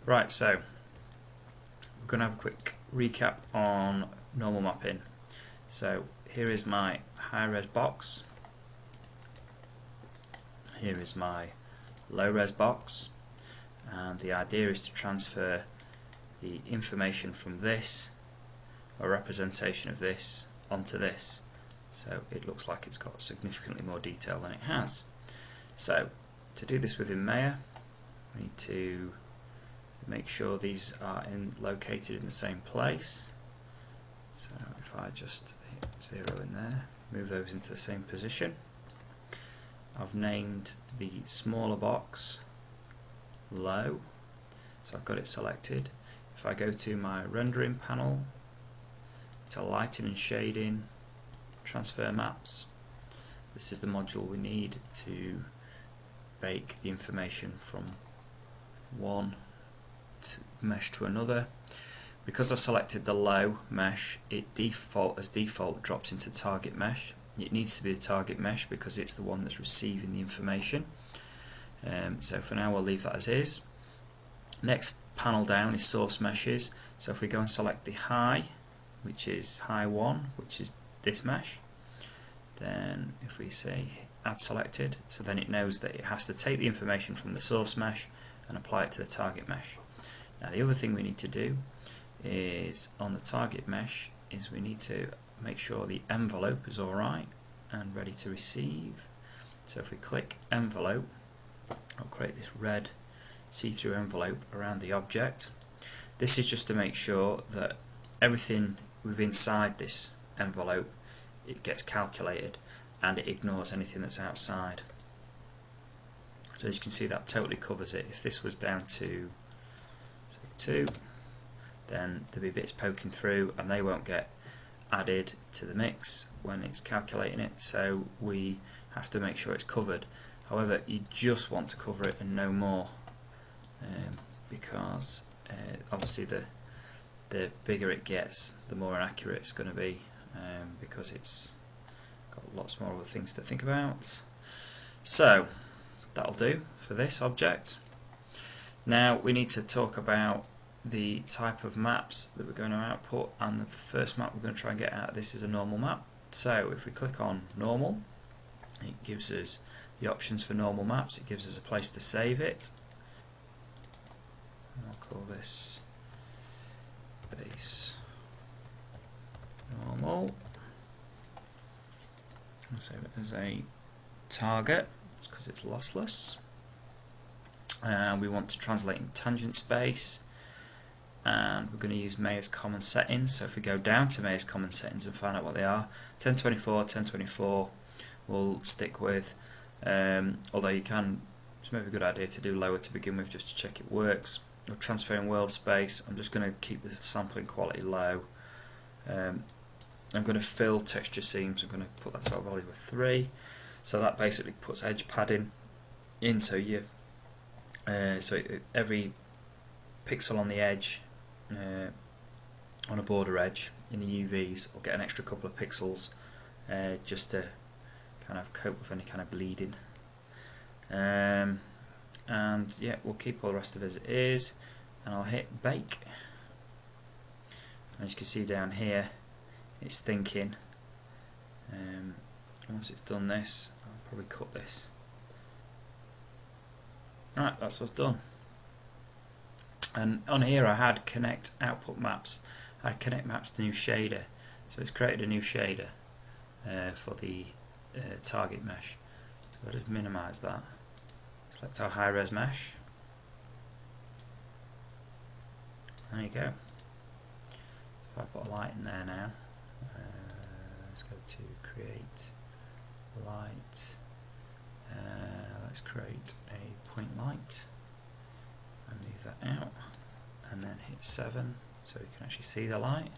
Right, so we're going to have a quick recap on normal mapping. So here is my high-res box, here is my low-res box, and the idea is to transfer the information from this, a representation of this, onto this, so it looks like it's got significantly more detail than it has. So to do this within Maya, we need to make sure these are located in the same place. So if I just hit 0 in there, move those into the same position. I've named the smaller box low, so I've got it selected. If I go to my rendering panel, to lighting and shading, transfer maps, this is the module we need to bake the information from one mesh to another. Because I selected the low mesh, it as default drops into target mesh. It needs to be the target mesh because it's the one that's receiving the information. So for now we'll leave that as is. Next panel down is source meshes. So if we go and select the high, which is high 1, which is this mesh, then if we say add selected, so then it knows that it has to take the information from the source mesh and apply it to the target mesh. Now the other thing we need to do is on the target mesh is we need to make sure the envelope is alright and ready to receive. So if we click envelope, I'll create this red see-through envelope around the object. This is just to make sure that everything within inside this envelope, it gets calculated and it ignores anything that's outside. So as you can see, that totally covers it. If this was down to say 2, then there'll be bits poking through and they won't get added to the mix when it's calculating it, so we have to make sure it's covered. However, you just want to cover it and no more, because obviously the bigger it gets, the more inaccurate it's going to be, because it's got lots more other things to think about. So that'll do for this object. Now we need to talk about the type of maps that we're going to output, and the first map we're going to try and get out of this is a normal map. So if we click on normal, it gives us the options for normal maps. It gives us a place to save it. I'll call this base normal. I'll save it as a target because it's lossless. And we want to translate in tangent space, and we're going to use Maya's common settings. So if we go down to Maya's common settings and find out what they are, 1024 we'll stick with, although you can, it's maybe a good idea to do lower to begin with just to check it works. We're transferring world space. I'm just going to keep the sampling quality low. I'm going to fill texture seams. I'm going to put that to a value of 3, so that basically puts edge padding in, so you every pixel on the edge, on a border edge in the UVs, will get an extra couple of pixels, just to kind of cope with any kind of bleeding. And yeah, we'll keep all the rest of it as it is, and I'll hit bake. As you can see down here, it's thinking. Once it's done this, I'll probably cut this. Right, that's what's done. And on here I had connect output maps. I had connect maps to new shader, so it's created a new shader for the target mesh. So I'll just minimize that. Select our high res mesh. There you go. If I put a light in there now, let's go to create light. Let's create a point light and move that out, and then hit 7 so you can actually see the light.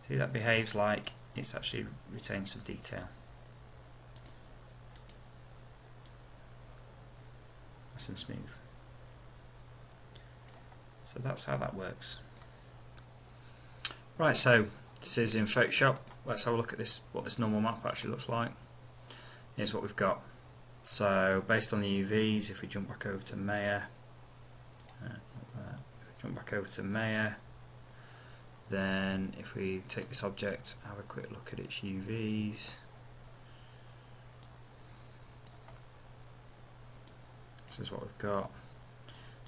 See, that behaves like it's actually retained some detail. Nice and smooth. So that's how that works. Right, so this is in Photoshop. Let's have a look at this, what this normal map actually looks like. Here's what we've got. So based on the UVs, if we jump back over to Maya, back over to Maya. Then if we take this object, have a quick look at its UVs. This is what we've got.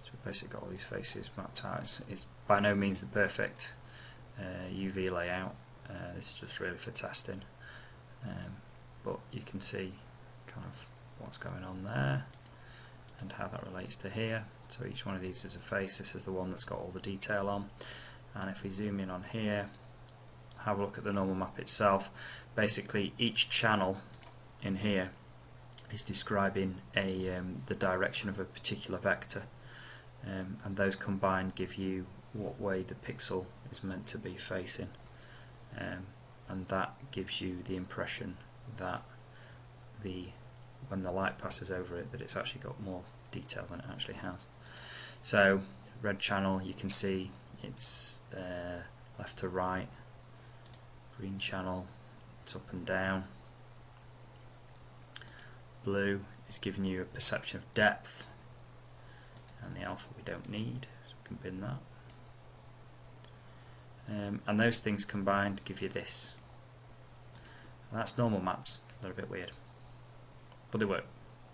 So we've basically got all these faces mapped out. It's by no means the perfect UV layout. This is just really for testing. But you can see kind of what's going on there and how that relates to here. So each one of these is a face. This is the one that's got all the detail on. And if we zoom in on here, have a look at the normal map itself. Basically each channel in here is describing the direction of a particular vector, and those combined give you what way the pixel is meant to be facing, and that gives you the impression that when the light passes over it, that it's actually got more detail than it actually has. So red channel, you can see it's left to right. Green channel, it's up and down. Blue is giving you a perception of depth, and the alpha we don't need, so we can bin that. And those things combined give you this. And that's normal maps. They're a bit weird, but they work.